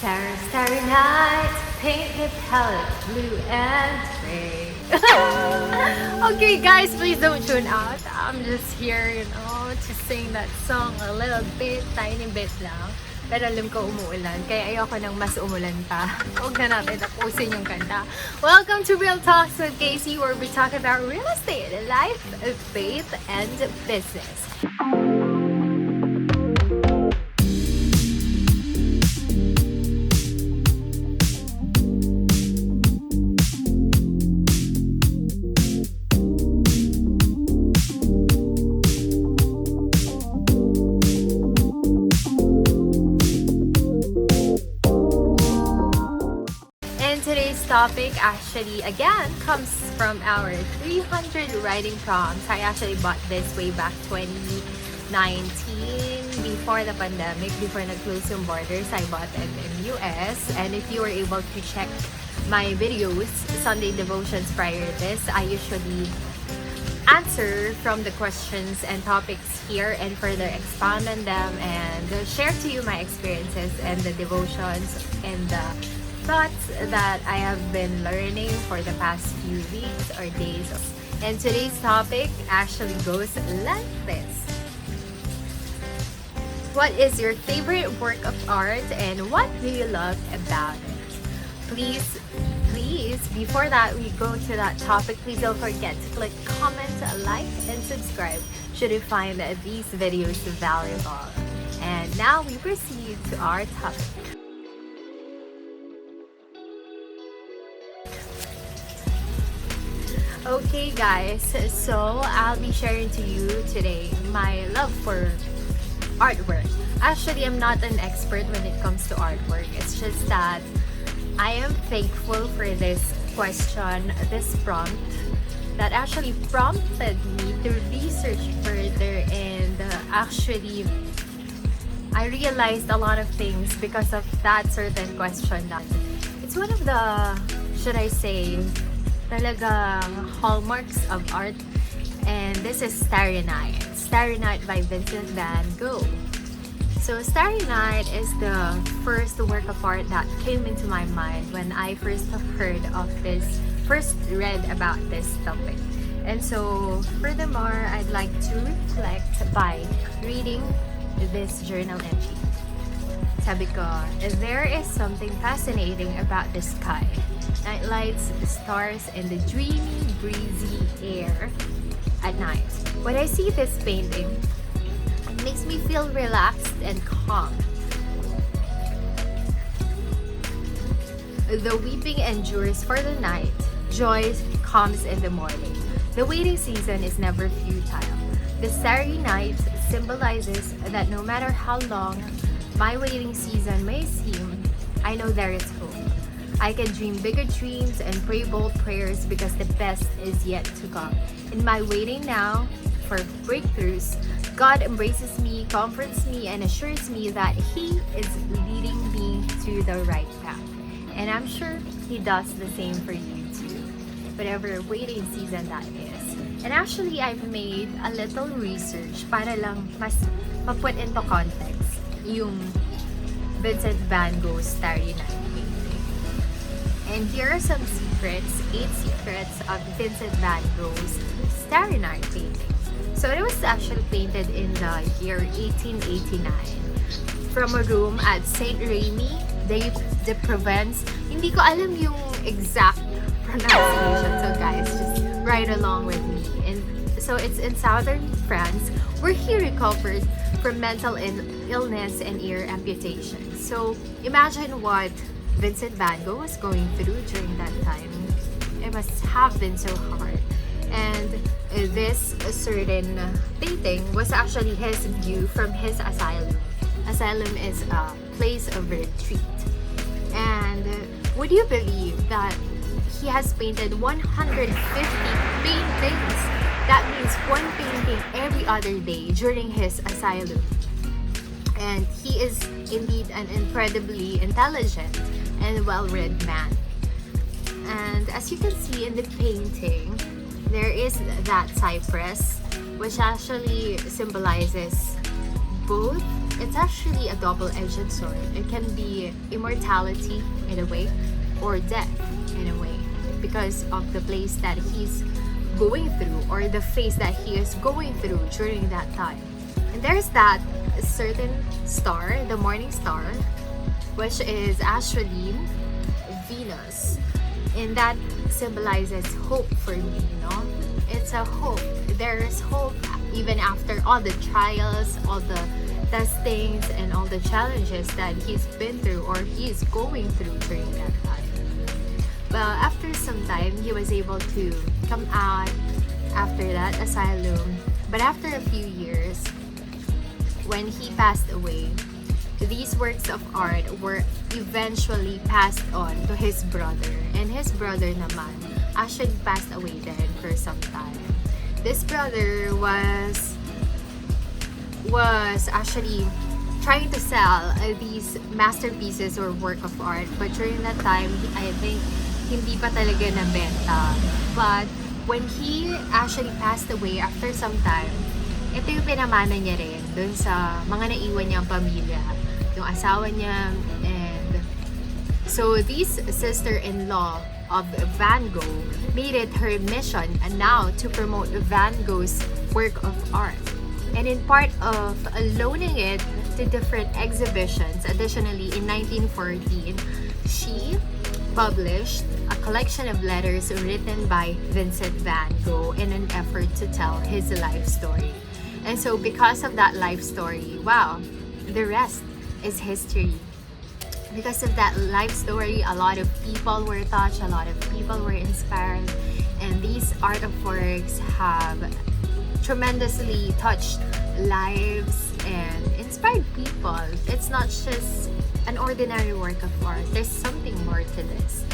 Starry, starry night, paint the palette blue and gray. Okay, guys, please don't tune out. I'm just here, to sing that song a little bit, tiny bit lang. Pero alam ko umuulan, kaya ayoko nang mas umulan pa. Huwag na natin tapusin yung kanta. Welcome to Real Talks with Casey, where we talk about real estate, life, faith, and business. Today's topic actually again comes from our 300 writing prompts. I actually bought this way back 2019 before the pandemic, before nag-close yung borders. I bought it in US, and if you were able to check my videos, Sunday devotions prior to this, I usually answer from the questions and topics here and further expound on them and share to you my experiences and the devotions and the thoughts that I have been learning for the past few weeks or days. And today's topic actually goes like this. What is your favorite work of art and what do you love about it? Please, before that we go to that topic, please don't forget to click comment, like, and subscribe should you find these videos valuable. And now we proceed to our topic. Okay guys, so I'll be sharing to you today my love for artwork. Actually, I'm not an expert when it comes to artwork. It's just that I am thankful for this question, this prompt that actually prompted me to research further, and actually I realized a lot of things because of that certain question. That it's one of the, should I say, talagang hallmarks of art, and this is Starry Night. Starry Night by Vincent Van Gogh. So Starry Night is the first work of art that came into my mind when I first read about this topic. And so furthermore, I'd like to reflect by reading this journal entry. Sabi ko, there is something fascinating about the sky. Night lights, stars, and the dreamy, breezy air at night. When I see this painting, it makes me feel relaxed and calm. The weeping endures for the night, joy comes in the morning. The waiting season is never futile. The starry night symbolizes that no matter how long my waiting season may seem, I know there is hope. I can dream bigger dreams and pray bold prayers because the best is yet to come. In my waiting now for breakthroughs, God embraces me, comforts me, and assures me that He is leading me to the right path. And I'm sure He does the same for you too, whatever waiting season that is. And actually, I've made a little research para lang mas ma-put into context yung Vincent Van Gogh's Starry Night painting. And here are some secrets, 8 secrets of Vincent Van Gogh's Starry Night painting. So it was actually painted in the year 1889 from a room at Saint Remy de Provence. Hindi ko alam yung exact pronunciation, so guys, just ride along with me. And so it's in southern France, where he recovered from mental illness and ear amputation. So imagine what Vincent Van Gogh was going through during that time. It must have been so hard. And this certain painting was actually his view from his asylum. Asylum is a place of retreat. And would you believe that he has painted 150 paintings? That means one painting every other day during his asylum. And he is indeed an incredibly intelligent and well-read man. And as you can see in the painting, there is that cypress, which actually symbolizes both it's actually a double-edged sword. It can be immortality in a way, or death in a way, because of the place that he's going through, or the phase that he is going through during that time. And there's that certain star, the morning star, which is actually Venus, and that symbolizes hope for me, It's a hope. There's hope even after all the trials, all the testings, and all the challenges that he's been through, or he's going through during that time. Well, after some time, he was able to come out after that asylum. But after a few years, when he passed away, these works of art were eventually passed on to his brother. And his brother naman actually passed away then for some time. This brother was actually trying to sell these masterpieces or work of art, but during that time, I think hindi pa talaga nabenta. But when he actually passed away after some time, ito yung pinamana niya rin dun sa mga naiwan niyang pamilya, yung asawa niya. And so this sister-in-law of Van Gogh made it her mission and now to promote Van Gogh's work of art, and in part of loaning it to different exhibitions. Additionally, in 1914, she published a collection of letters written by Vincent van Gogh in an effort to tell his life story. And so because of that life story, wow, the rest is history. Because of that life story, a lot of people were touched, a lot of people were inspired, and these artworks have tremendously touched lives and inspired people. It's not just an ordinary work of art. There's something more to this.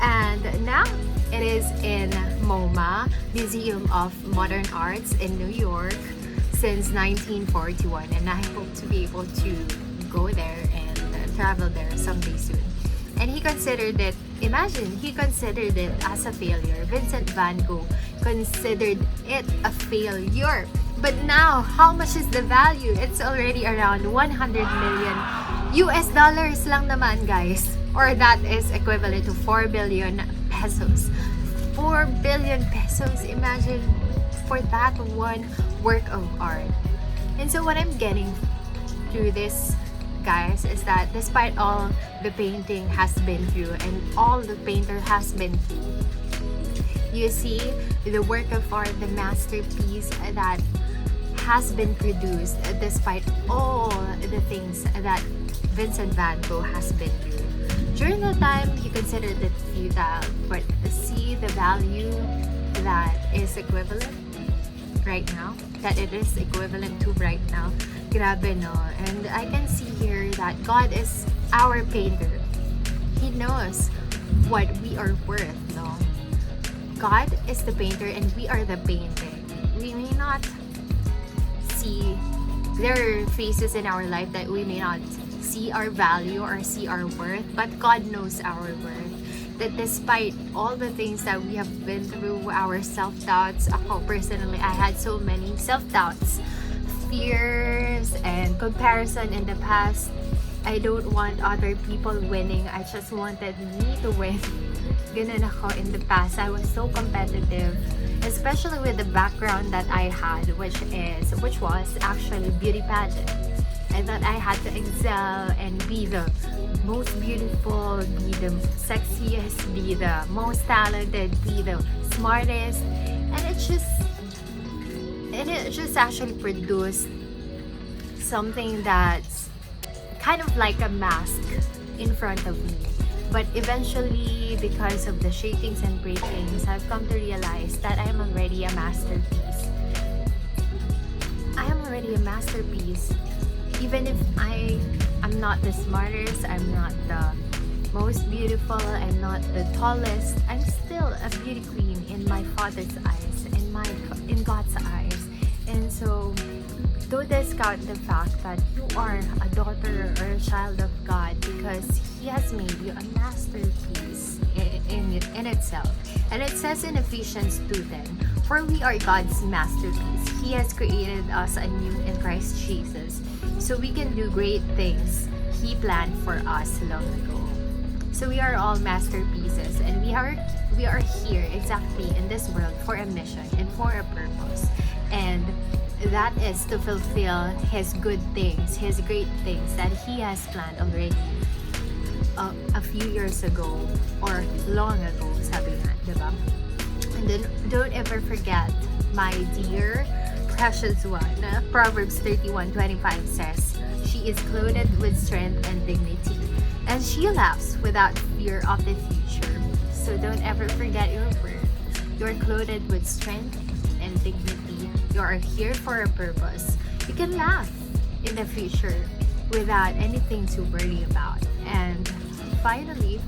And now it is in MoMA, Museum of Modern Arts in New York since 1941, and I hope to be able to go there and travel there someday soon. And he considered it, imagine, he considered it as a failure. Vincent van Gogh considered it a failure. But now, how much is the value? It's already around 100 million US dollars lang naman, guys. Or that is equivalent to 4 billion pesos. 4 billion pesos, imagine, for that one work of art. And so what I'm getting through this, guys, is that despite all the painting has been through and all the painter has been through, you see the work of art, the masterpiece that has been produced despite all the things that Vincent van Gogh has been through. During that time, he considered it futile, but see the value that is equivalent right now, that it is equivalent to right now. Grabe, no? And I can see here that God is our painter. He knows what we are worth, no? God is the painter and we are the painting. We may not see, there are phases in our life that we may not see our value or see our worth, but God knows our worth. That despite all the things that we have been through, our self-doubts, ako personally, I had so many self-doubts, fears, and comparison in the past. I don't want other people winning. I just wanted me to win. Ganun ako in the past. I was so competitive, especially with the background that I had, which was actually beauty pageant. I thought I had to excel and be the most beautiful, be the sexiest, be the most talented, be the smartest, and it just actually produced something that's kind of like a mask in front of me. But eventually, because of the shakings and breakings, I've come to realize that I am already a masterpiece. I am already a masterpiece. Even if I am not the smartest, I'm not the most beautiful, I'm not the tallest, I'm still a beauty queen in my Father's eyes, in God's eyes. And so, don't discount the fact that you are a daughter or a child of God, because He has made you a masterpiece in itself. And it says in Ephesians 2:10, "For we are God's masterpiece. He has created us anew in Christ Jesus, so we can do great things He planned for us long ago. So we are all masterpieces, and we are here exactly in this world for a mission and for a purpose. And that is to fulfill His good things, His great things that He has planned already a few years ago or long ago, sabi nga, diba? And then don't ever forget, my dear precious one. Proverbs 31:25 says, "She is clothed with strength and dignity, and she laughs without fear of the future." So don't ever forget your worth. You're clothed with strength and dignity. You are here for a purpose. You can laugh in the future without anything to worry about. And finally,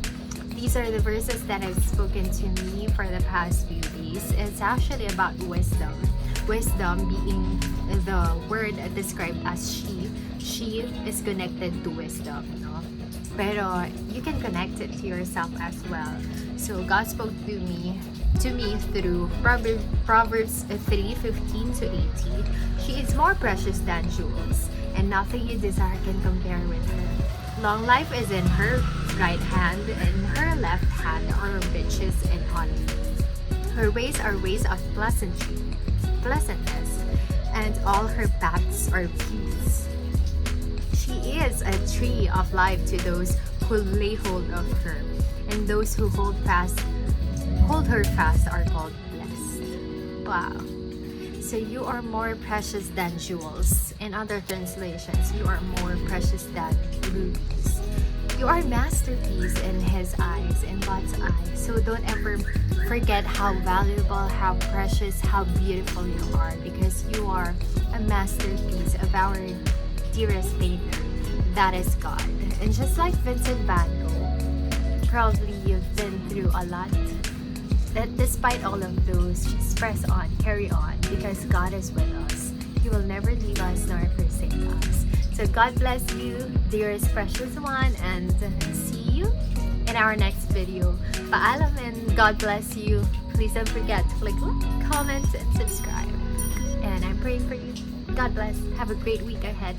these are the verses that have spoken to me for the past few days. It's actually about wisdom. Wisdom being the word described as she. She is connected to wisdom, no? Pero you can connect it to yourself as well. So God spoke to me through Proverbs 3:15-18. She is more precious than jewels, and nothing you desire can compare with her. Long life is in her right hand, and her left hand are riches and honor. Her ways are ways of pleasantness, and all her paths are peace. She is a tree of life to those who lay hold of her, and those who hold her fast are called blessed. Wow. So you are more precious than jewels. In other translations, you are more precious than rubies. You are a masterpiece in His eyes, in God's eyes. So don't ever forget how valuable, how precious, how beautiful you are, because you are a masterpiece of our dearest painter. That is God. And just like Vincent Van Gogh, probably you've been through a lot. That despite all of those, just press on, carry on, because God is with us. He will never leave us nor forsake us. So God bless you, dearest precious one, and see you in our next video. Paalam and God bless you. Please don't forget to click like, comment, and subscribe. And I'm praying for you. God bless. Have a great week ahead.